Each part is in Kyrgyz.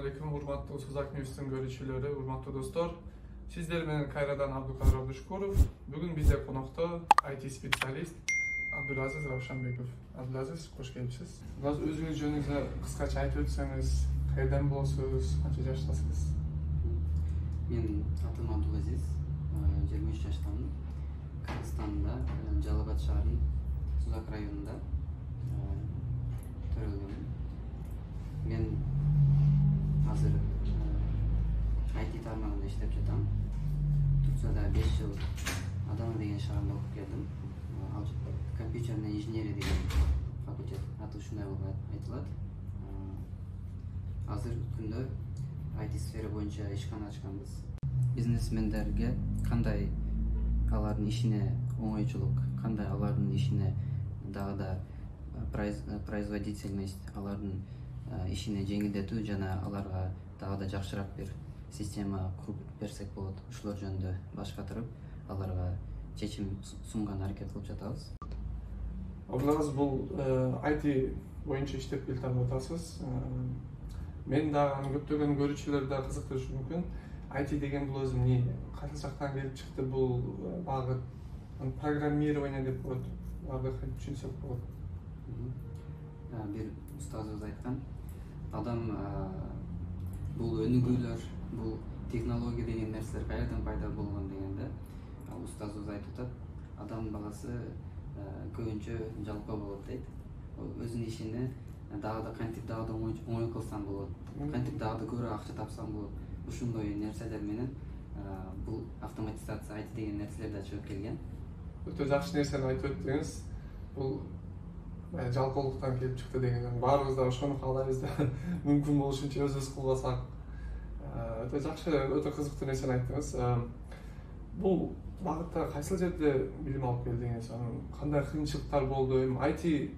алейкум, урматтуу Сузак Ньюстун көрүүчүлөрү, урматтуу достор. Сиздер менен кайрадан Абдукадыр Абдушкуров. Бүгүн бизде конокто IT специалист Абдулазиз Равшанбеков. Абдулазиз, кош келипсиз. Өзүңүз жөнүңүздү кыскача айтып өтсөңүз, кайерден болосуз, канча жаштасыз? Мен атым Абдулазиз, 23 жаштамын. Кыргызстанда, Жалал-Абад шаарынын Сузак районунда төрөлгөнмүн. Мен азыр IT тармагында иштеп жатам. Турцияда 5 жыл Адана деген шаарда окуп келдим. Ал жерде компьютерный инженерия деген факультет аты ушундай болуп айтылат. Азыр күндө IT сфера боюнча ишкана ачканбыз. Бизнесмендерге кандай алардын ишине оңойчулук, кандай алардын ишине дагы да производительность, алардын ишине жеңилдетүү жана аларга дагы да жакшыраак бир система куруп берсек болот. Ушулар жөнүндө баш катырып, аларга чечим сунган аракет кылып жатабыз. Абдулазиз, бул IT боюнча иштеп келатып атасыз. Мен дагы көптөгөн көрүүчүлөр да кызыктырышы мүмкүн. IT деген бул өзү эмне? Кайсы жактан келип чыкты бул багыт? Программирование деп коет. Бардык түшүнсөк болот. Бир устазыбыз айткан, адам бул өнүгүүлөр, бул технология деген нерселер кайрадан пайда болгон дегенде, устазыбыз айтып атат, адам баласы көбүнчө жалпак болот дейт. Өзүнүн ишине дагы да кантип дагы да оңой кылсам болот, кантип дагы да көбүрөөк акча тапсам болот. Ушундай нерселер менен бул автоматизация IT деген нерселер да чыгып келген. Өтө жакшы нерсени айтып өттүңүз. Бул жалпылыктан келип чыкты деген. Баарыбыз да ошону каалайбыз да. Мүмкүн болушунча өзүбүз кылбасак. Өтө жакшы, өтө кызыктуу нерсени айттыңыз. Бул багытта кайсыл жерде билим алып келдиңиз? Кандай кыйынчылыктар болду? IT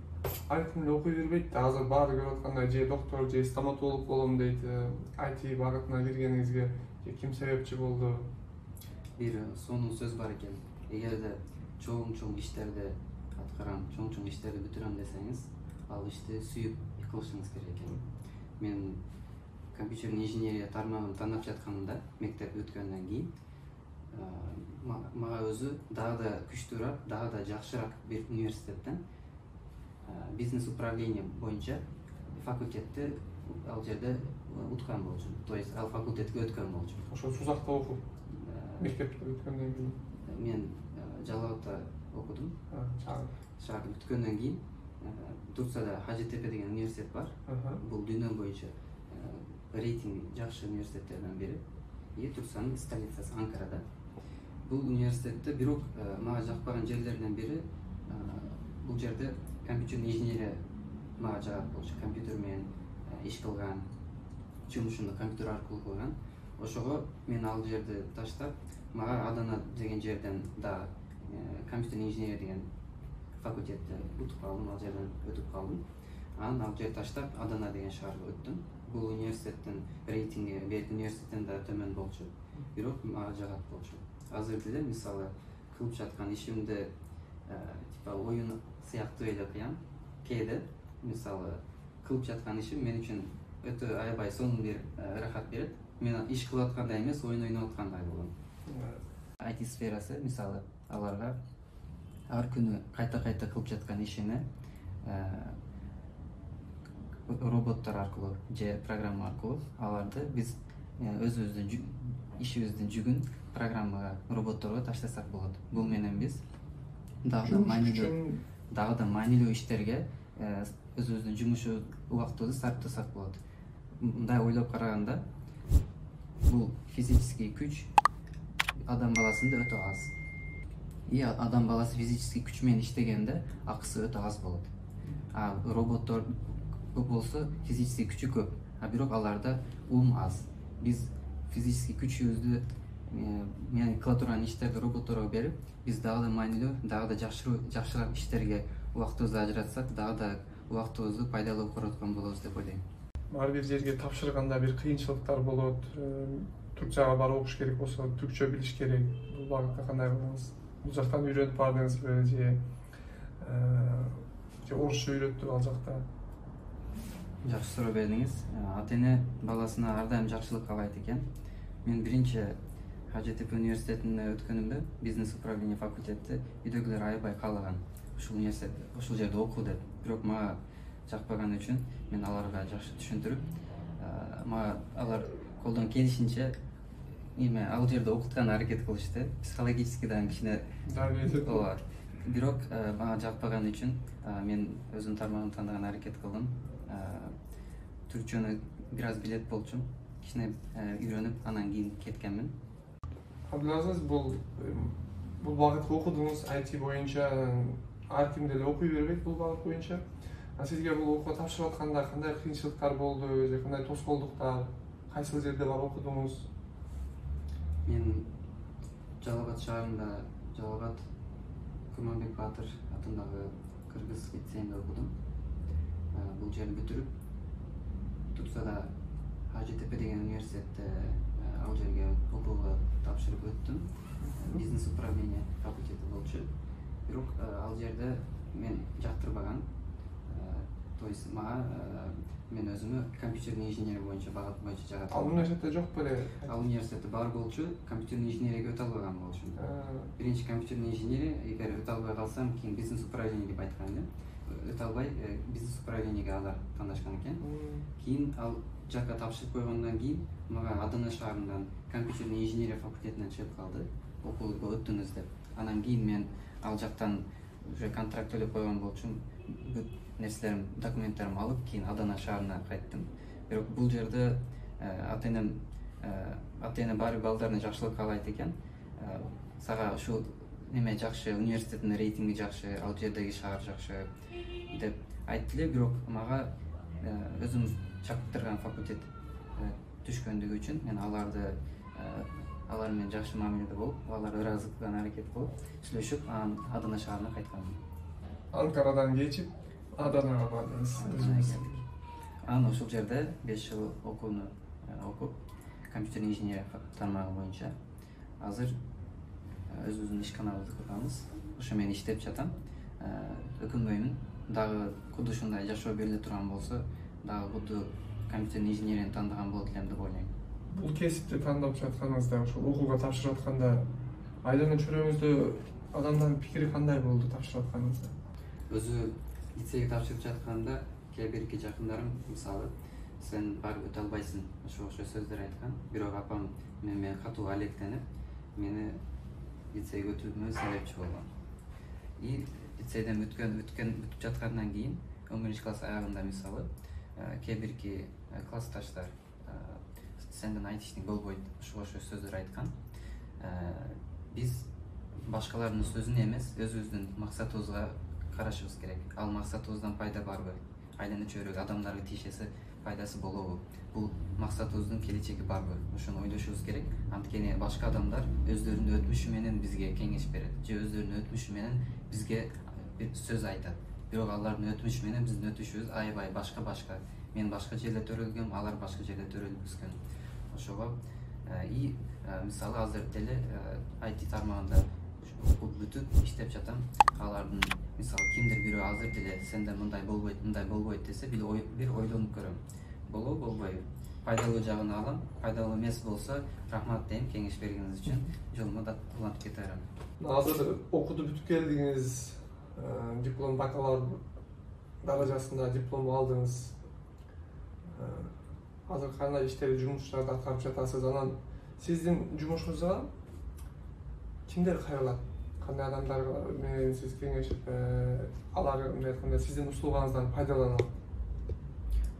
ар ким эле окуй бербейт да. Азыр баары көрүп аткандай же доктор, же стоматолог болом дейт. IT багытына киргениңизге ким себепчи болду? Бир сонун сөз бар экен. Эгерде чоң иштерди аткарам, чоң иштерди бүтүрөм десеңиз, ал ишти сүйүп кылышыңыз керек экен. Мен компьютерный инженерия тармагын тандап жатканымда, мектеп бүткөндөн кийин, мага өзү дагы да күчтүүрөөк, дагы да жакшыраак бир университеттен бизнес управление боюнча факультетти ал жерде уткан болчумун. То есть ал факультетке өткөн болчумун. Ошо Сузакта окуп, мектепте бүткөндөн кийин. Мен Жалал-Абадта окудум. Шаар бүткөндөн кийин Турцияда Хажитепе деген университет бар. Бул дүйнө боюнча рейтинги жакшы университеттерден бири. Турциянын столицасы Анкарада. Бул университетте бирок мага жакпаган жерлерден бири бул жерде компьютерный инженерия мага жагат болчу. Компьютер менен иш кылган, жумушумду компьютер аркылуу кылган. Ошого мен ал жерди таштап, мага Адана деген жерден да компьютерный инженерия деген факультетти утуп калдым, ал жерден өтүп калдым. Анан ал жерди таштап Адана деген шаарга өттүм. Бул университеттин рейтинги бет университеттен да төмөн болчу. Бирок мага жагат болчу. Азыр деле мисалы кылып жаткан ишимди типа оюн сыяктуу эле кыям. Кээде мисалы кылып жаткан ишим мен үчүн өтө аябай сонун бир ырахат берет. Мен иш кылып аткандай эмес, оюн ойноп аткандай болом. IT сферасы мисалы аларга ар күнү кайта кылып жаткан ишине роботтор аркылуу же программа аркылуу аларды биз өзүбүздүн ишибиздин жүгүн программага, роботторго таштасак болот. Бул менен биз дагы да маанилүү иштерге өзүбүздүн жумуш убактыбызды сарптасак болот. Мындай ойлоп караганда, бул физический күч адам баласында өтө аз. Адам баласы физический күч менен иштегенде акысы өтө аз болот. Роботтор болсо физический күчү көп, бирок аларда ум аз. Биз физический күчүбүздү менен кыла турган иштерди роботторго берип, биз дагы да маанилүү, дагы да жакшыраак иштерге убактыбызды ажыратсак, дагы да убактыбызды пайдалуу корготкон болобуз деп ойлойм. Ар бир жерге тапшырганда бир кыйынчылыктар болот. Турцияга барып окуш керек болсо, түркчө билиш керек. Бул багытта кандай кылдыңыз? Бул жактан үйрөнүп бардыңызбы же орусча үйрөттү ал жакта? Жакшы суроо бердиңиз. Ата эне баласына ар дайым жакшылык каалайт экен. Мен биринчи HGTP университетине өткөнүмдө бизнес управление факультети үйдөгүлөр аябай каалаган. Ушул университет, ушул жерде оку деп. Бирок мага жакпаган үчүн мен аларга жакшы түшүндүрүп, мага алар колдон келишинче ал жерде окутканга аракет кылышты. Психологически да кичине ооба. Бирок мага жакпаган үчүн мен өзүм тармагымды тандаган аракет кылдым. Түркчөнү бир аз билет болчумун. Кичине үйрөнүп, анан кийин кеткенмин. Абдулазиз, бул багытка окудуңуз, IT боюнча ар ким деле окуй бербейт бул багыт боюнча. Сизге бул окууга тапшырып атканда кандай кыйынчылыктар болду, же кандай тоскоолдуктар, кайсыл жерде барып окудуңуз? Мен Жалал Абад шаарында Жалал Абад Курманбек Батыр атындагы кыргыз лицейинде окудум. Бул жерди бүтүрүп, Турцияда HGTP деген университетте ал жерге окууга тапшырып өттүм. Бизнес управление факультети болчу. Бирок ал жерде мен жактырбаган. То есть мага мен өзүмө компьютерный инженерия боюнча багыт боюнча жагат. Ал университетте жок беле? Ал университетте бар болчу, компьютерный инженерияга өтө албаган болчумун. Биринчи компьютерный инженерия, эгер өтө албай калсам, кийин бизнес управление деп айткан элем. Өтө албай бизнес управлениеге алар тандашкан экен. Кийин ал жакка тапшырып койгондон кийин мага Адана шаарынан компьютерный инженерия факультетинен чыгып калды. Окууга өттүңүз деп. Анан кийин мен ал жактан уже контракт төлөп койгон болчумун. Бүт нерселерим, документтеримди алып, кийин Адана шаарына кайттым. Бирок бул жерде ата эне баары балдарына жакшылык каалайт экен. Сага ушул неме жакшы, университеттин рейтинги жакшы, ал жердеги шаар жакшы деп айтты эле, бирок мага өзүм чакыртырган факультет түшкөндүгү үчүн мен алар менен жакшы мамиледе болуп, аларды ыраазы кылган аракет кылып, сүйлөшүп, анан Адана шаарына кайтканмын. Анкарадан кечип Аданага бардыңыз. Анан ошол жерде 5 жыл окууну окуп, компьютерный инженерия тармагы боюнча азыр өзүбүздүн ишканабызды курганбыз. Ошо менен иштеп жатам. Өкүнбөймүн. Дагы куду ушундай жашоо бериле турган болсо, дагы куду компьютерный инженерияны тандаган болот элем деп ойлойм. Бул кесипти тандап жатканыңызда, ошол окууга тапшырып атканда айланын чөйрөңүздө адамдардын пикири кандай болду тапшырып атканыңызда? Өзү лицейге тапшырып жатканда кээ бирки жакындарым, мисалы, сен барып өтө албайсың, ошо сөздөр айткан. Бирок апам менен катуу алектенип, мени лицейге өтүүмө себепчи болгон. И лицейден бүтүп жаткандан кийин 11 класс аягында, мисалы, кээ бирки классташтар сенден айтыштың болбойт, ошо сөздөр айткан. Биз башкалардын сөзүн эмес, өзүбүздүн максатыбызга карашыбыз керек. Ал максатыбыздан пайда барбы? Айлана чөйрөгө адамдарга тиешеси пайдасы болобу? Бул максатыбыздын келечеги барбы? Ошону ойлошубуз керек. Анткени башка адамдар өздөрүнүн өтмүшү менен бизге кеңеш берет, же өздөрүнүн өтмүшү менен бизге бир сөз айтат. Бирок алардын өтмүшү менен биздин өтүшүбүз аябай башка. Мен башка жерде төрөлгөм, алар башка жерде төрөлүп өскөн. Ошого мисалы азыр деле IT тармагында окуп бүтүп иштеп жатам. Алардын мисалы кимдир бирөө азыр деле сенде мындай болбойт десе, бир ойлонуп көрөм. Болобу, болбойбу? Пайдалуу жагын алам, пайдалуу эмес болсо рахмат дейм кеңеш бергениңиз үчүн. Жолума да улантып кете берем. Азыр окуду бүтүп келдиңиз, диплом бакалавр даражасында диплом алдыңыз. Азыр кандай иштер, жумуштарды аткарып жатасыз? Анан сиздин жумушуңузга кимдер кайрылат? Кандай адамдар менен сиз кеңешип, алар айтканда сиздин услугуңуздан пайдаланат?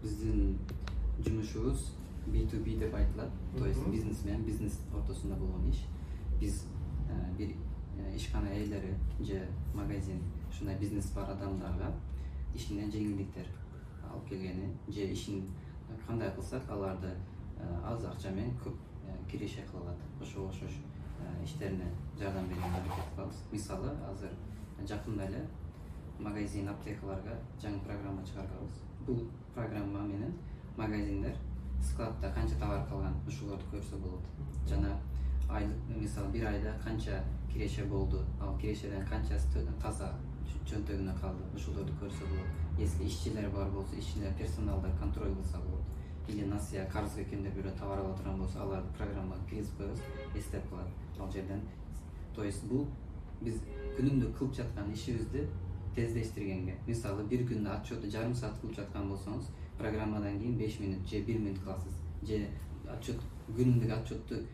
Биздин жумушубуз B2B деп айтылат. То есть бизнес менен бизнес ортосунда болгон иш. Биз бир ишкана ээлери же магазин, ушундай бизнес бар адамдарга ишинен жеңилдиктер алып келгени, же ишин кандай кылсак аларды аз акча менен көп киреше кылат. Ошо иштерине жардам берүүгө аракет кылабыз. Мисалы, азыр жакында эле магазин, аптекаларга жаңы программа чыгарганбыз. Бул программа менен магазиндер складда канча товар калган, ушуларды көрсө болот. Жана Misal bir ayda kança kireçe boldu, al kireçeden kançası taza çöntөгүнө kaldı. Ушуларды көрсө болот. Если işçiler бар болсо, işçiler персоналда контроль кылса болот. Или насыя карызга кимдир бирөө товар ала турган болсо, аларды программага киргизип коебуз, эстеп калат. Ал жерден. То есть бул биз күнүмдүк кылып жаткан ишибизди тездештиргенге. Мисалы бир күндө отчётту жарым саат кылып жаткан болсоңуз, программадан кийин 5 минут же 1 минут кыласыз. Же отчёт күнүмдүк отчётту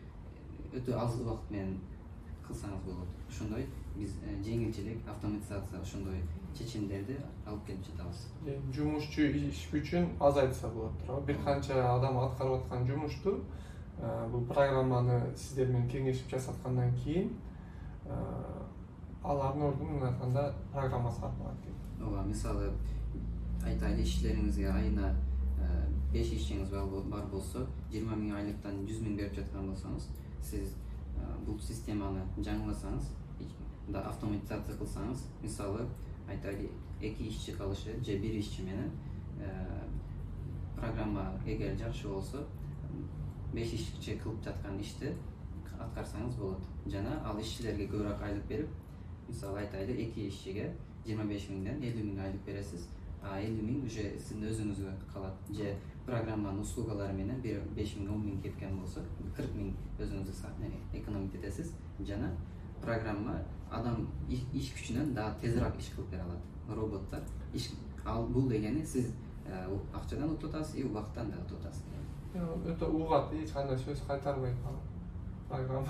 өтө аз убакыт менен кылсаңыз болот. Ошондой биз жеңилчилик, автоматизация ошондой чечимдерди алып келип жатабыз. Жумушчу иш күчүн азайтса болот туурабы? Бир канча адам аткарып аткан жумушту бул программаны сиздер менен кеңешип жасаткандан кийин алардын ордуна айтканда программа сатылат экен. Ооба, мисалы айтайлы ишчилериңизге айына 5 ишчиңиз бар болсо, 20 000 айлыктан 100 000 берип жаткан болсоңуз, сиз бул системаны жаңыласаңыз, да автоматизация кылсаңыз, мисалы айтайлы 2 ишчи калышы же 1 ишчи менен программа эгер жакшы болсо 5 ишчи кылып жаткан ишти аткарсаңыз болот. Жана ал ишчилерге көбүрөөк айлык берип, мисалы айтайлы 2 ишчиге 25 000ден 50 000 айлык бересиз. 50 000 уже сиздин өзүңүзгө калат. Же программанын услугалары менен 5 000 10 000 кеткен болсо 40 000 өзүңүзгө экономить этесиз. Жана программа адам иш күчүнөн да тезирээк иш кылып бере алат. Роботтор иш ал бул дегени сиз акчадан утуп атасыз, и убакыттан да утуп атасыз. Өтө угат, эч кандай сөз кайтарбайт программа.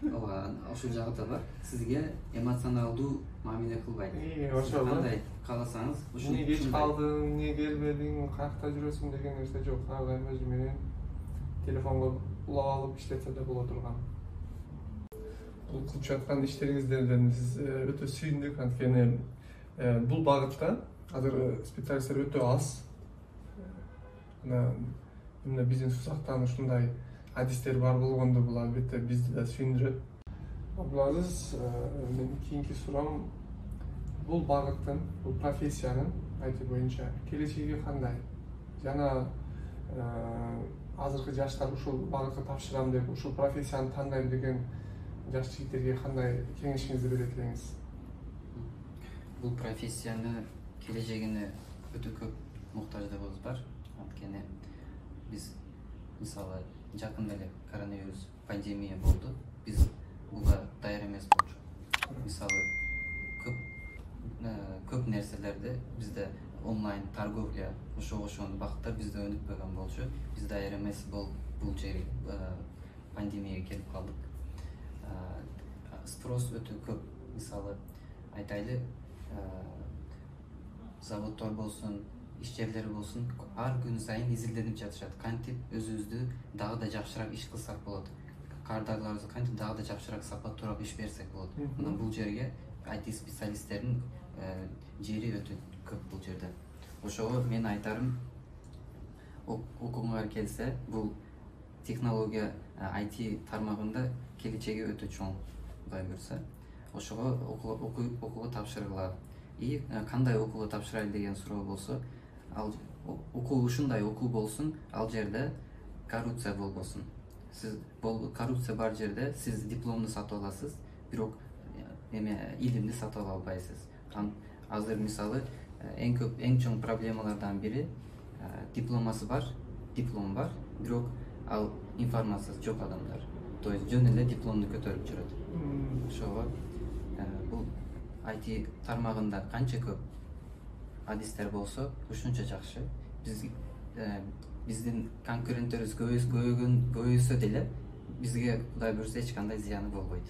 Ооба, ошол жагы да бар. Сизге эмоционалдуу мамиле кылбайт. Ошол кандай кааласаңыз, ушул эмне кеч калдың, эмне келбедиң, каякта жүрөсүң деген нерсе жок. Ар кайым өзү менен телефонго улап алып иштетсе да боло турган. Бул кылып жаткан иштериңизден сиз өтө сүйүндүк, анткени бул багытта азыр специалисттер өтө аз. Мына бизнес узактан ушундай адистер бар болгондо бул албетте бизди да сүйүндүрөт. Абдулазиз, менин кийинки суроом бул багыттын, бул профессиянын IT боюнча келечеги кандай? Жана азыркы жаштар ушул багытка тапшырам деп, ушул профессияны тандайм деген жаш жигиттерге кандай кеңешиңизди берет элеңиз? Бул профессияны келечегине өтө көп муктаждыгыбыз бар. Анткени биз мисалы жакында эле коронавирус пандемия болду. Биз буга даяр эмес болчу. Мисалы көп нерселерди бизде онлайн торговля ошол багытта бизде өнүкпөгөн болчу. Биз даяр эмес бул жери пандемияга келип калдык. Спрос өтө көп. Мисалы айтайлы заводдор болсун, иш жерлери болсун, ар күн сайын изилденип жатышат. Кантип өзүбүздү дагы да жакшыраак иш кылсак болот. Кардарларыбызды кантип дагы да жакшыраак сапаттуураак иш берсек болот. Мына бул жерге IT специалисттердин жери өтө көп бул жерде. Ошого мен айтарым, окууңар келсе, бул технология IT тармагында келечеги өтө чоң. Кудай көрсө, ошого окууга тапшыргыла. И кандай окууга тапшырайлы деген суроо болсо, ал окуу ушундай окуу болсун, ал жерде коррупция болбосун. Сиз коррупция бар жерде сиз дипломду сатып аласыз, бирок илимди сатып ала албайсыз. Азыр мисалы эң чоң проблемалардан бири диплом бар, бирок ал информациясы жок адамдар. То есть жөн эле дипломду көтөрүп жүрөт. Ошого бул IT тармагында канча көп адистер болсо, ушунча жакшы. Биздин конкуренттерибиз көбөйсө деле бизге Кудай буйрса эч кандай зыяны болбойт.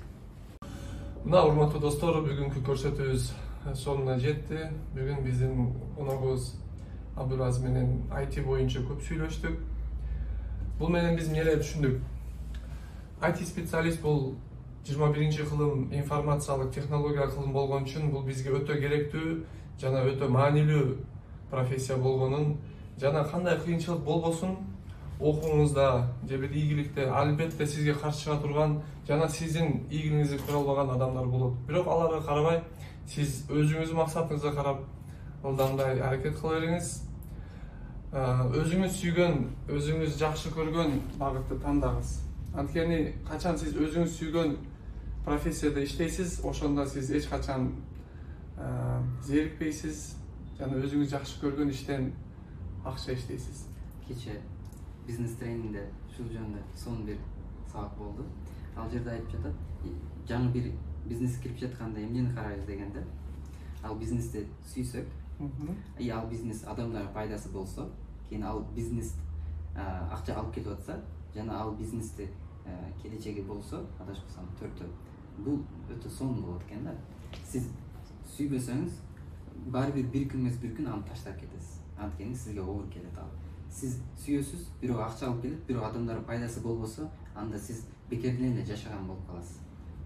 Мына урматтуу достор, бүгүнкү көрсөтүүбүз сонуна жетти. Бүгүн биздин коногубуз Абдулазиз менен IT боюнча көп сүйлөштүк. Бул менен биз эмне түшүндүк? IT специалист бул 21-кылым информациялык технологиялык кылым болгон үчүн бул бизге өтө керектүү жана өтө маанилүү профессия болгонун, жана кандай кыйынчылык болбосун, окууңузда же бир ийгиликте албетте сизге каршы чыга турган жана сиздин ийгилигиңизди көрө албаган адамдар болот. Бирок аларга карабай, сиз өзүңүздүн максатыңызга карап ылдамдай аракет кыла бериңиз. Өзүңүз сүйгөн, өзүңүз жакшы көргөн багытты тандаңыз. Анткени качан сиз өзүңүз сүйгөн профессияда иштейсиз, ошондо сиз эч качан зерикпейсиз жана өзүңүз жакшы көргөн иштен акча иштейсиз. Кече бизнес тренингде ушул жөнүндө сонун бир сабак болду. Ал жерде айтып жатат, жаңы бир бизнес кирип жатканда эмнени карайбыз дегенде, ал бизнести сүйсөк, ал бизнес адамдарга пайдасы болсо, кийин ал бизнес акча алып келип атса, жана ал бизнести келечеги болсо, адашпасам төртөө, бул өтө сонун болот экен да. Сиз сүйбөсөңүз, баары бир күн эмес бир күн аны таштап кетесиз. Анткени сизге оор келет ал. Сиз сүйөсүз, бирок акча алып келет, бирок адамдарга пайдасы болбосо, анда сиз бекерден эле жашаган болуп каласыз.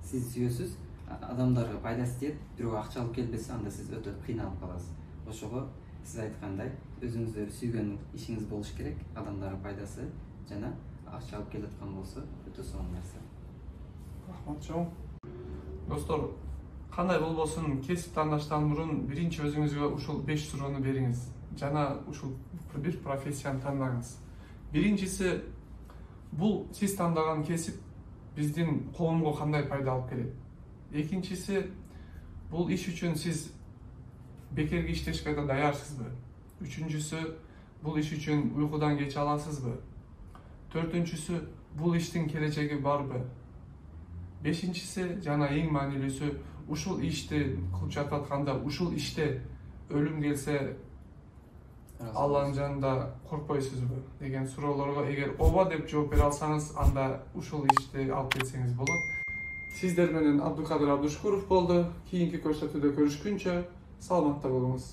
Сиз сүйөсүз, адамдарга пайдасы тиет, бирок акча алып келбесе, анда сиз өтө кыйналып каласыз. Ошого сиз айткандай, өзүңүздөр сүйгөн ишиңиз болуш керек, адамдарга пайдасы жана акча алып келаткан болсо, өтө сонун нерсе. Рахмат чоң. Достор, кандай болбосун, кесип тандаштан мурун биринчи өзүңүзгө ушул 5 суроону бериңиз жана ушул бир профессияны тандаңыз. Биринчиси, бул сиз тандаган кесип биздин коомго кандай пайда алып келет? Экинчиси, бул иш үчүн сиз бекерге иштешке да даярсызбы? Үчүнчүсү, бул иш үчүн уйкудан кече аласызбы? Төртүнчүсү, бул иштин келечеги барбы? Бешинчиси жана эң маанилүүсү, ушул ишти кылып жататканда, ушул иште өлүм келсе, Алланын жанында коркпойсузбу деген суроолорго эгер ооба деп жооп бере алсаңыз, анда ушул ишти алып кетсеңиз болот. Сиздер менен Абдукадыр Абдушкуров болду. Кийинки көрсөтүүдө көрүшкүнчө саламатта болуңуз.